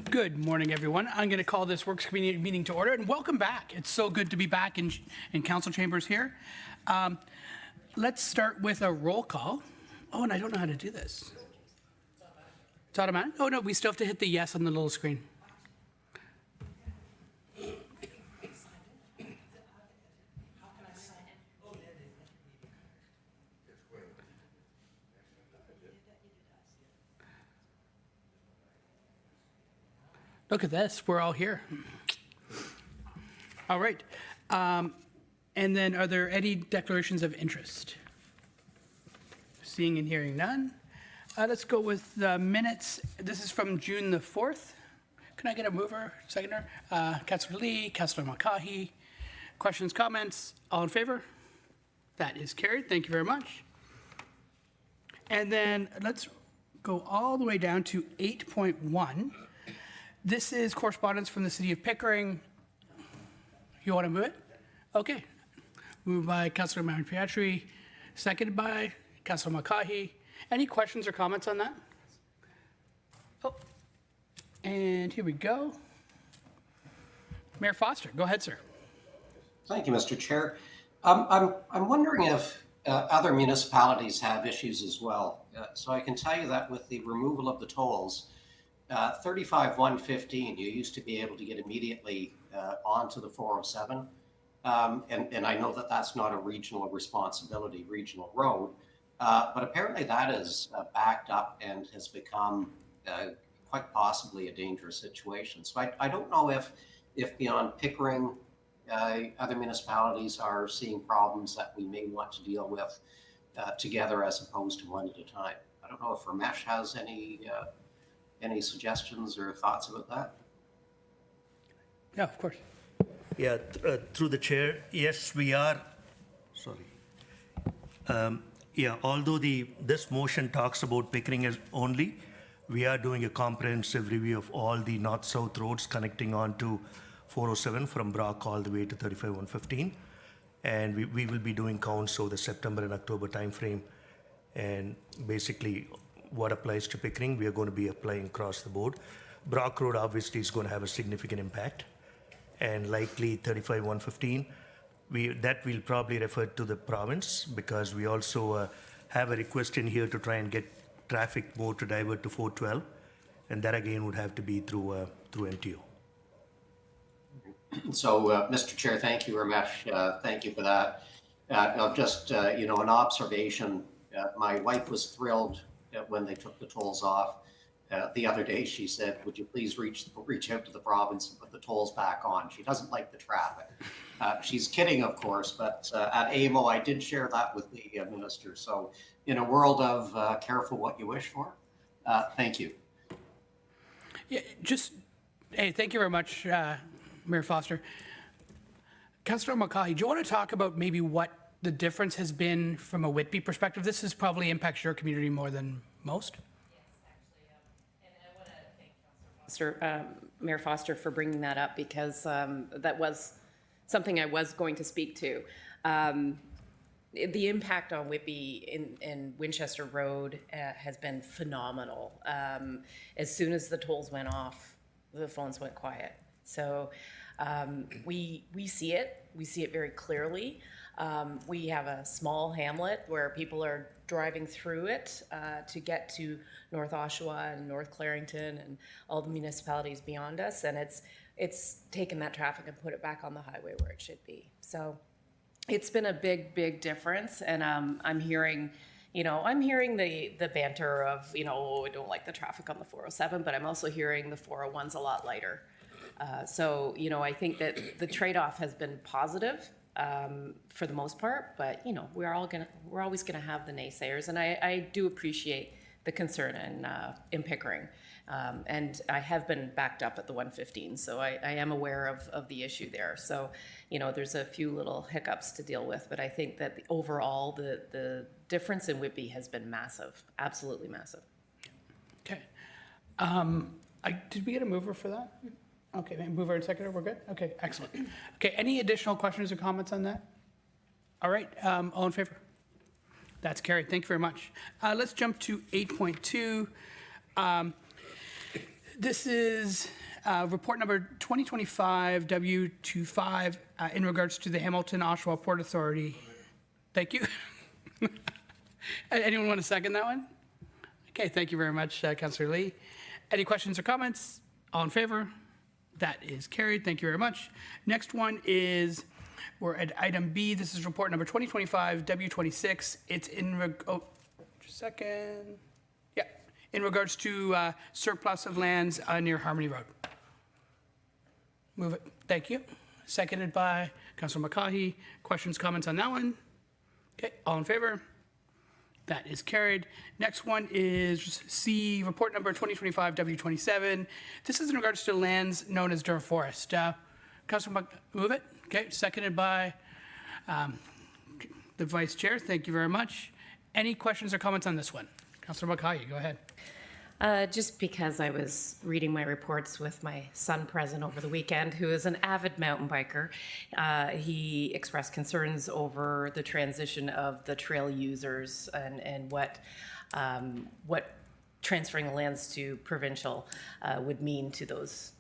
Good morning, everyone. I'm going to call this Works Committee meeting to order, and welcome back. It's so good to be back in council chambers here. Let's start with a roll call. Oh, and I don't know how to do this. It's automatic? Oh, no, we still have to hit the yes on the little screen. Look at this, we're all here. All right. And then are there any declarations of interest? Seeing and hearing none. Let's go with the minutes. This is from June the 4th. Can I get a mover, seconder? Councillor Lee, Councillor Mulcahy. Questions, comments? All in favor? That is carried. Thank you very much. And then let's go all the way down to 8.1. This is correspondence from the City of Pickering. You want to move it? Okay. Moved by Councillor Manpiatri, seconded by Councillor Mulcahy. Any questions or comments on that? Oh, and here we go. Mayor Foster, go ahead, sir. Thank you, Mr. Chair. I'm wondering if other municipalities have issues as well. So I can tell you that with the removal of the tolls, 35-115, you used to be able to get immediately onto the 407. And I know that that's not a regional responsibility, regional road, but apparently that is backed up and has become quite possibly a dangerous situation. So I don't know if beyond Pickering, other municipalities are seeing problems that we may want to deal with together as opposed to one at a time. I don't know if Ramesh has any suggestions or thoughts about that? Yeah, of course. Yeah, through the chair, yes, we are, sorry. Although this motion talks about Pickering as only, we are doing a comprehensive review of all the north-south roads connecting on to 407 from Brock all the way to 35-115. And we will be doing counts over the September and October timeframe. And basically, what applies to Pickering, we are going to be applying across the board. Brock Road obviously is going to have a significant impact, and likely 35-115, that will probably refer to the province, because we also have a request in here to try and get traffic more to divert to 412, and that again would have to be through MTO. So, Mr. Chair, thank you, Ramesh. Thank you for that. Just an observation. My wife was thrilled when they took the tolls off. The other day she said, would you please reach out to the province and put the tolls back on? She doesn't like the traffic. She's kidding, of course, but at AMO I did share that with the minister. So in a world of careful what you wish for, thank you. Yeah, hey, thank you very much, Mayor Foster. Councillor Mulcahy, do you want to talk about maybe what the difference has been from a Whitby perspective? This is probably impacts your community more than most. And I want to thank Mayor Foster for bringing that up, because that was something I was going to speak to. The impact on Whitby in Winchester Road has been phenomenal. As soon as the tolls went off, the phones went quiet. So we see it. We see it very clearly. We have a small hamlet where people are driving through it to get to North Oshawa and North Clarington and all the municipalities beyond us, and it's taken that traffic and put it back on the highway where it should be. So it's been a big difference, and I'm hearing the banter of, oh, I don't like the traffic on the 407, but I'm also hearing the 401's a lot lighter. So I think that the trade-off has been positive. For the most part, but we're always gonna have the naysayers, and I do appreciate the concern in Pickering, and I have been backed up at the 115, so I am aware of the issue there. So there's a few little hiccups to deal with, but I think that overall the difference in Whitby has been massive, absolutely massive. Okay. Did we get a mover for that? Okay, mover and seconder, we're good? Okay, excellent. Okay, any additional questions or comments on that? All right, all in favor? That's carried, thank you very much. Let's jump to 8.2. This is report number 2025 W25 in regards to the Hamilton Oshawa Port Authority. Thank you. Anyone want to second that one? Okay, thank you very much, Councillor Lee. Any questions or comments? All in favor? That is carried. Thank you very much. Next one is, we're at item B. This is report number 2025 W26. It's just a second. Yeah, in regards to surplus of lands near Harmony Road. Move it. Thank you. Seconded by Councillor McCaughey. Questions, comments on that one? Okay, all in favor? That is carried. Next one is C, report number 2025 W27. This is in regards to lands known as Durham Forest. Councillor move it. Okay, seconded by the Vice Chair. Thank you very much. Any questions or comments on this one? Councillor McCaughey, go ahead. Just because I was reading my reports with my son present over the weekend, who is an avid mountain biker, he expressed concerns over the transition of the trail users and what transferring lands to provincial would mean to those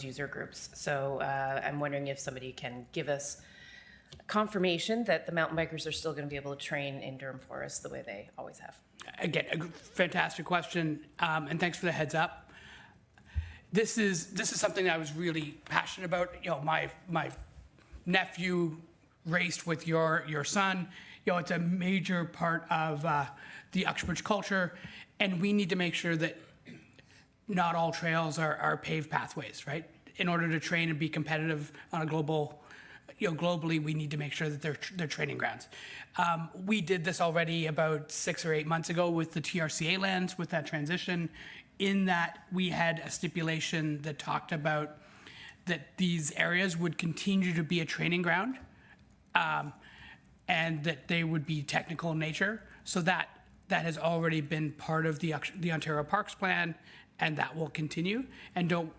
user groups. So I'm wondering if somebody can give us confirmation that the mountain bikers are still going to be able to train in Durham Forest the way they always have. Again, a fantastic question, and thanks for the heads up. This is something that I was really passionate about. You know, my nephew raced with your son. You know, it's a major part of the Uxbridge culture, and we need to make sure that not all trails are paved pathways, right? In order to train and be competitive on a globally, we need to make sure that they're training grounds. We did this already about 6 or 8 months ago with the TRCA lands, with that transition, in that we had a stipulation that talked about that these areas would continue to be a training ground, and that they would be technical in nature. So that has already been part of the Ontario Parks Plan, and that will continue. And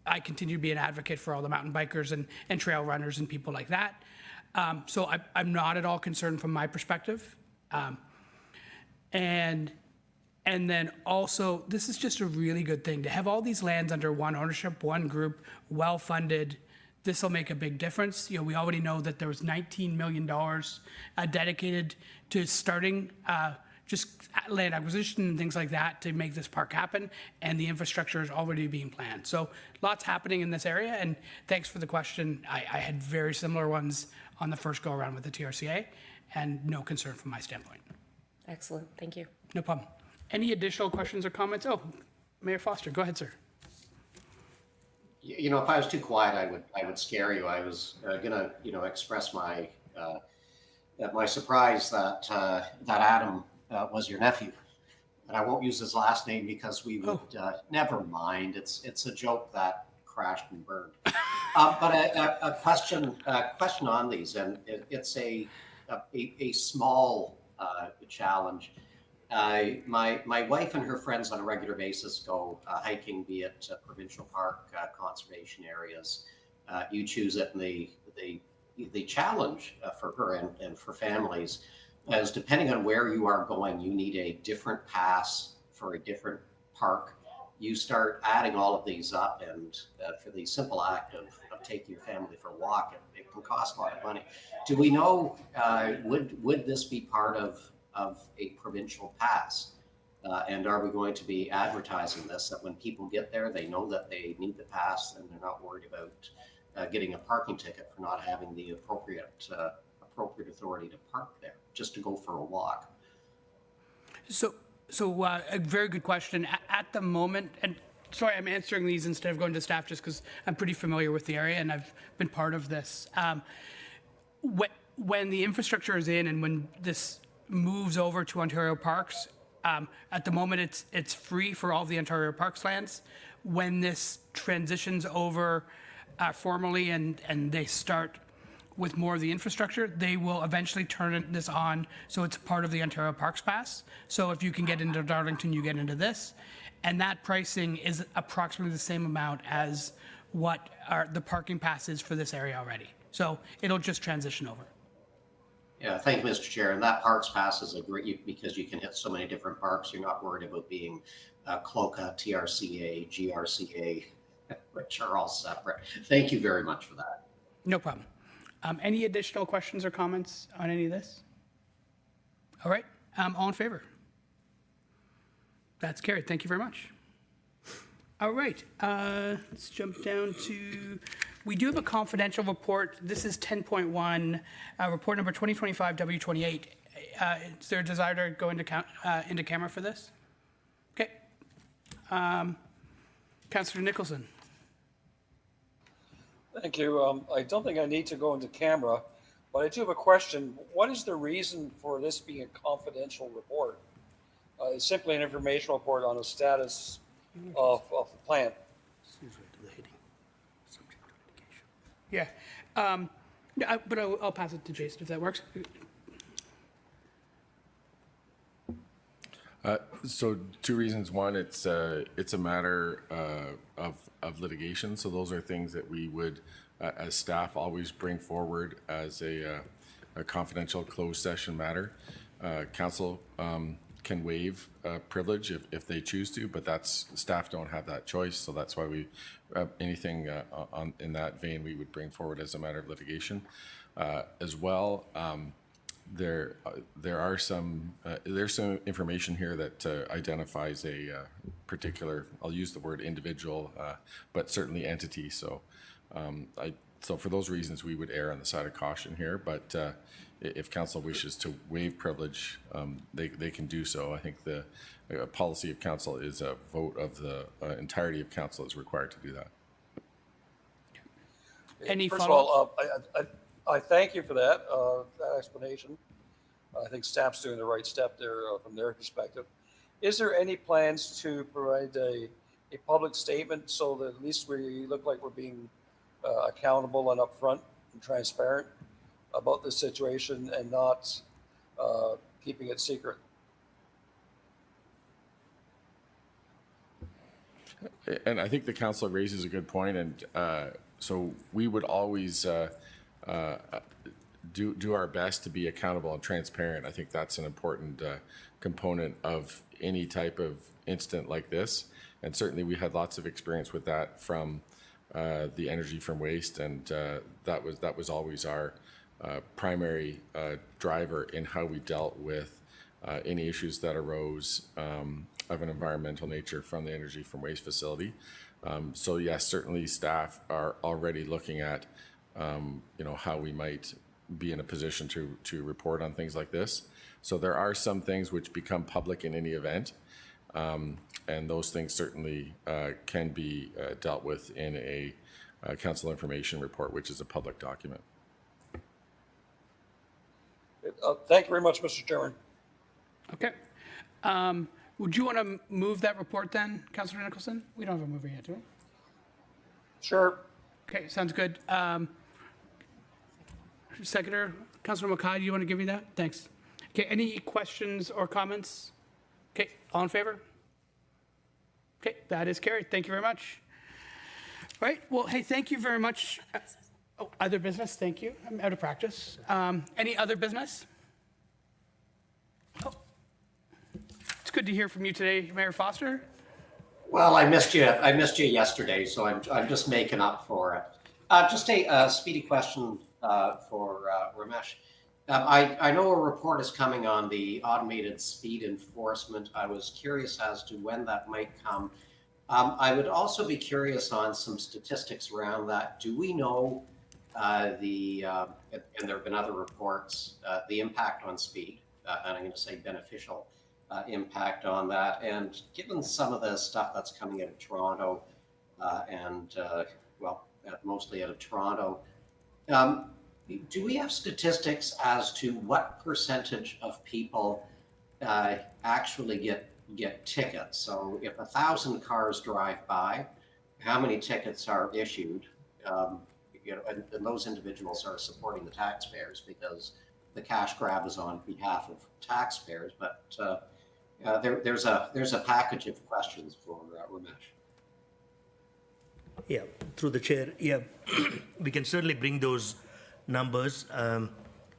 I continue to be an advocate for all the mountain bikers and trail runners and people like that. So I'm not at all concerned from my perspective. And then also, this is just a really good thing to have all these lands under one ownership, one group, well-funded. This will make a big difference. You know, we already know that there was $19 million dedicated to starting just land acquisition and things like that to make this park happen, and the infrastructure is already being planned. So lots happening in this area, and thanks for the question. I had very similar ones on the first go around with the TRCA, and no concern from my standpoint. Excellent, thank you. No problem. Any additional questions or comments? Oh, Mayor Foster, go ahead, sir. You know, if I was too quiet, I would scare you. I was gonna, express my surprise that Adam was your nephew, and I won't use his last name because we would never mind. It's a joke that crashed and burned. But a question on these, and it's a small challenge. My wife and her friends on a regular basis go hiking, be it provincial park, conservation areas. You choose it, and the challenge for her and for families is, depending on where you are going, you need a different pass for a different park. You start adding all of these up, and for the simple act of taking your family for a walk, it can cost a lot of money. Do we know, would this be part of a provincial pass? And are we going to be advertising this, that when people get there, they know that they need the pass and they're not worried about getting a parking ticket for not having the appropriate authority to park there, just to go for a walk? So a very good question. At the moment, and sorry, I'm answering these instead of going to staff just because I'm pretty familiar with the area and I've been part of this. When the infrastructure is in and when this moves over to Ontario Parks, at the moment it's free for all the Ontario Parks lands. When this transitions over formally and they start with more of the infrastructure, they will eventually turn this on so it's part of the Ontario Parks Pass. So if you can get into Darlington, you get into this. And that pricing is approximately the same amount as what the parking pass is for this area already. So it'll just transition over. Yeah, thank you, Mr. Chair. And that Parks Pass is a great, because you can hit so many different parks. You're not worried about being CLOCA, TRCA, GRCA, which are all separate. Thank you very much for that. No problem. Any additional questions or comments on any of this? All right, all in favor? That's carried. Thank you very much. All right, let's jump down to, we do have a confidential report. This is 10.1, report number 2025 W28. Is there a desire to go into camera for this? Okay. Councillor Nicholson. Thank you. I don't think I need to go into camera, but I do have a question. What is the reason for this being a confidential report? It's simply an informational report on the status of the plant. Yeah, but I'll pass it to Jason if that works. So two reasons. One, it's a matter of litigation. So those are things that we would, as staff, always bring forward as a confidential closed session matter. Council can waive privilege if they choose to, but that's, staff don't have that choice. So that's why we, anything in that vein, we would bring forward as a matter of litigation. As well, there's some information here that identifies a particular, I'll use the word individual, but certainly entity. So, so for those reasons, we would err on the side of caution here. But if council wishes to waive privilege, they can do so. I think the policy of council is a vote of the entirety of council is required to do that. Any First of follow-up? all, I thank you for that explanation. I think staff's doing the right step there from their perspective. Is there any plans to provide a public statement so that at least we look like we're being accountable and upfront and transparent about this situation and not keeping it secret? And I think the council raises a good point, and so we would always do our best to be accountable and transparent. I think that's an important component of any type of incident like this, and certainly we had lots of experience with that from the energy from waste, and that was always our primary driver in how we dealt with any issues that arose of an environmental nature from the energy from waste facility. So yes, certainly staff are already looking at how we might be in a position to report on things like this. So there are some things which become public in any event, and those things certainly can be dealt with in a council information report, which is a public document. Thank you very much, Mr. Chairman. Okay. Would you want to move that report then, Councillor Nicholson? We don't have a mover yet, do we? Sure. Okay, sounds good. Seconder, Councillor Mackay, do you want to give me that? Thanks. Okay, any questions or comments? Okay, all in favor? Okay, that is carried. Thank you very much. All right, well, hey, thank you very much. Oh, other business, thank you. I'm out of practice. Any other business? Oh, it's good to hear from you today, Mayor Foster. Well, I missed you yesterday, so I'm just making up for it. Just a speedy question for Ramesh. I know a report is coming on the automated speed enforcement. I was curious as to when that might come. I would also be curious on some statistics around that. Do we know and there have been other reports, the impact on speed, and I'm going to say beneficial impact on that. And given some of the stuff that's coming out of Toronto mostly out of Toronto, do we have statistics as to what percentage of people actually get tickets? So if 1,000 cars drive by, how many tickets are issued? And those individuals are supporting the taxpayers because the cash grab is on behalf of taxpayers. But there's a package of questions for Ramesh. Yeah, through the chair. Yeah, we can certainly bring those numbers.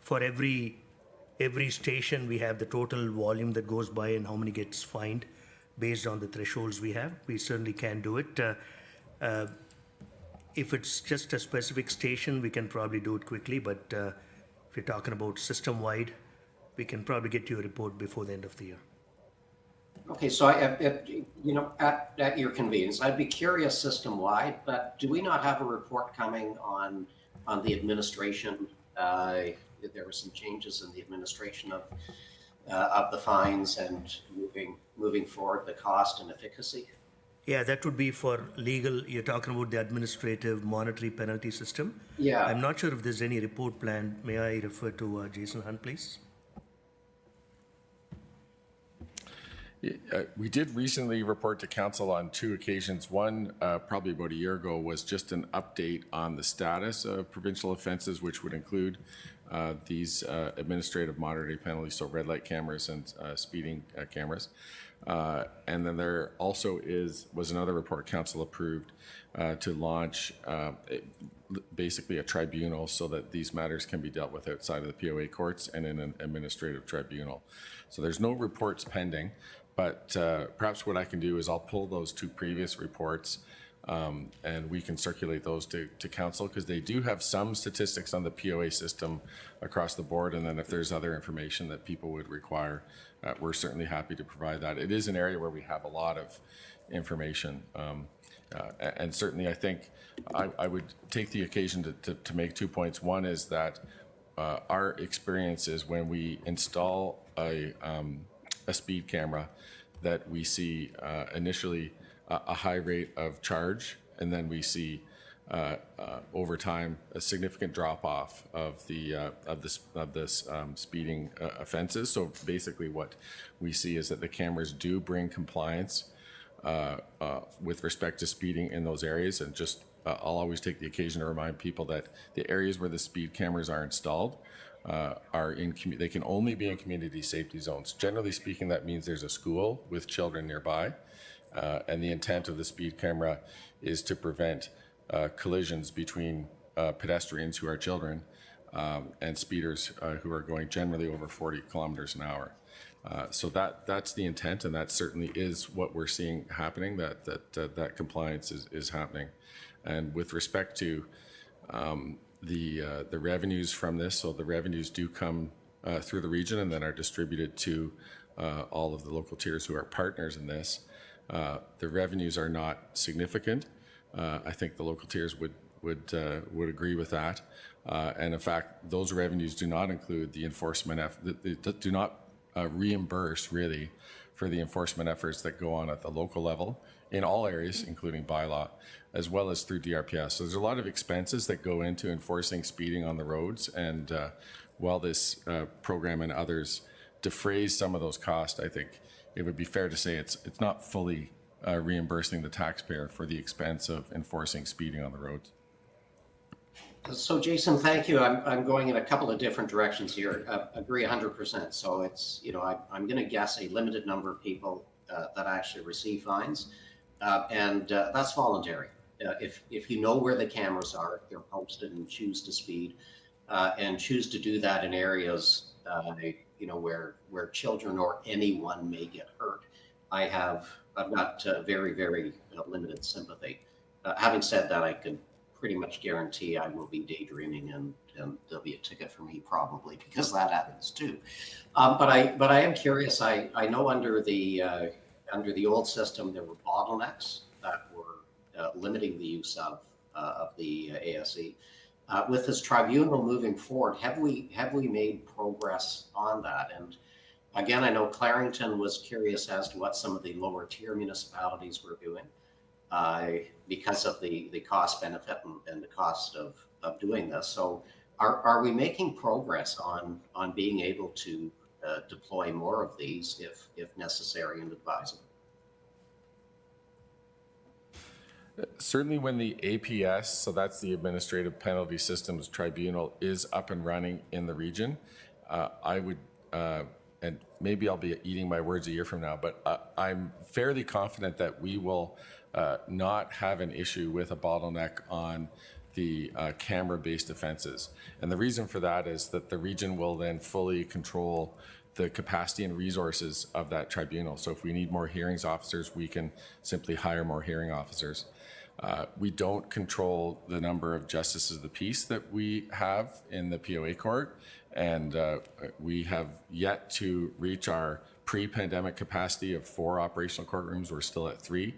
For every station, we have the total volume that goes by and how many gets fined. based on the thresholds we have. We certainly can do it. If it's just a specific station, we can probably do it quickly, but if you're talking about system-wide, we can probably get you a report before the end of the year. Okay, so at your convenience, I'd be curious system-wide, but do we not have a report coming on the administration? There were some changes in the administration of the fines and moving forward the cost and efficacy. Yeah, that would be for legal. You're talking about the administrative monetary penalty system. Yeah. I'm not sure if there's any report planned. May I refer to Jason Hunt, please? We did recently report to council on 2 occasions. One, probably about a year ago, was just an update on the status of provincial offenses, which would include these administrative monetary penalties, so red light cameras and speeding cameras. And then there also was another report council approved to launch basically a tribunal so that these matters can be dealt with outside of the POA courts and in an administrative tribunal. So there's no reports pending, but perhaps what I can do is I'll pull those 2 previous reports and we can circulate those to council, because they do have some statistics on the POA system across the board. And then if there's other information that people would require, we're certainly happy to provide that. It is an area where we have a lot of information. And certainly I think I would take the occasion to make 2 points. One is that our experience is when we install a speed camera, that we see initially a high rate of charge, and then we see over time a significant drop off of this speeding offenses. So basically, what we see is that the cameras do bring compliance with respect to speeding in those areas. And just I'll always take the occasion to remind people that the areas where the speed cameras are installed they can only be in community safety zones. Generally speaking, that means there's a school with children nearby. And the intent of the speed camera is to prevent collisions between pedestrians who are children and speeders who are going generally over 40 kilometers an hour. So that's the intent, and that certainly is what we're seeing happening, that compliance is happening. And with respect to the revenues from this, so the revenues do come through the region and then are distributed to all of the local tiers who are partners in this. The revenues are not significant. I think the local tiers would agree with that. And in fact, those revenues do not include the enforcement do not reimburse really for the enforcement efforts that go on at the local level in all areas, including bylaw, as well as through DRPS. So there's a lot of expenses that go into enforcing speeding on the roads. And while this program and others defrays some of those costs, I think it would be fair to say it's not fully reimbursing the taxpayer for the expense of enforcing speeding on the roads. So Jason, thank you. I'm going in a couple of different directions here. Agree 100%. So it's, I'm going to guess a limited number of people that actually receive fines, and that's voluntary. If you know where the cameras are, if they're posted and choose to speed, and choose to do that in areas, where children or anyone may get hurt, I've got very, very limited sympathy. Having said that, I can pretty much guarantee I will be daydreaming, and there'll be a ticket for me probably, because that happens too. But I am curious. I know under the old system there were bottlenecks that were limiting the use of the ASE. With this tribunal moving forward, have we made progress on that? And again, I know Clarington was curious as to what some of the lower tier municipalities were doing because of the cost benefit and the cost of doing this. So are we making progress on being able to deploy more of these if necessary and advisable? Certainly when the APS, so that's the Administrative Penalty Systems Tribunal, is up and running in the region, I would, and maybe I'll be eating my words a year from now, but I'm fairly confident that we will not have an issue with a bottleneck on the camera-based offenses. And the reason for that is that the region will then fully control the capacity and resources of that tribunal. So if we need more hearings officers, we can simply hire more hearing officers. We don't control the number of justices of the peace that we have in the POA court, and we have yet to reach our pre-pandemic capacity of 4 operational courtrooms. We're still at 3.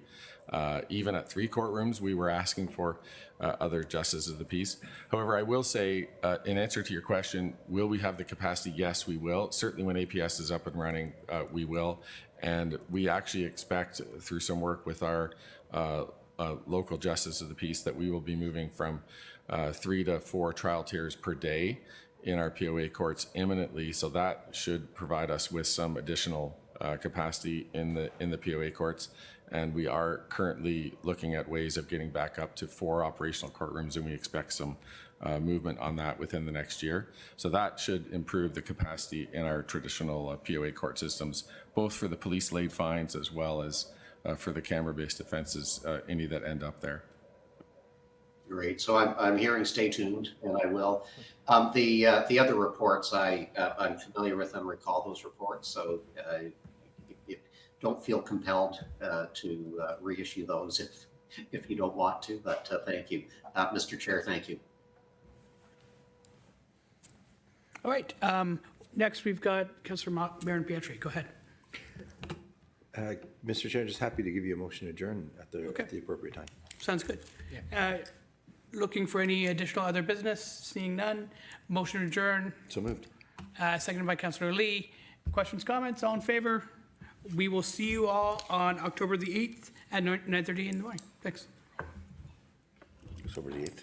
Even at 3 courtrooms, we were asking for other justices of the peace. However, I will say, in answer to your question, will we have the capacity? Yes, we will. Certainly when APS is up and running, we will. And we actually expect, through some work with our local justice of the peace, that we will be moving from 3 to 4 trial tiers per day in our POA courts imminently. So that should provide us with some additional capacity in the POA courts. And we are currently looking at ways of getting back up to 4 operational courtrooms, and we expect some movement on that within the next year. So that should improve the capacity in our traditional POA court systems, both for the police laid fines as well as for the camera-based offenses, any that end up there. Great. So I'm hearing stay tuned, and I will. The other reports, I'm familiar with them, recall those reports. So don't feel compelled to reissue those if you don't want to, but thank you. Mr. Chair, thank you. All right, next we've got Councillor Baron Pietri. Go ahead. Mr. Chair, just happy to give you a motion to adjourn at the appropriate time. Sounds good. Looking for any additional other business? Seeing none. Motion to adjourn. So moved. Seconded by Councillor Lee. Questions, comments? All in favor? We will see you all on October the 8th at 9:30 in the morning. Thanks. October the 8th.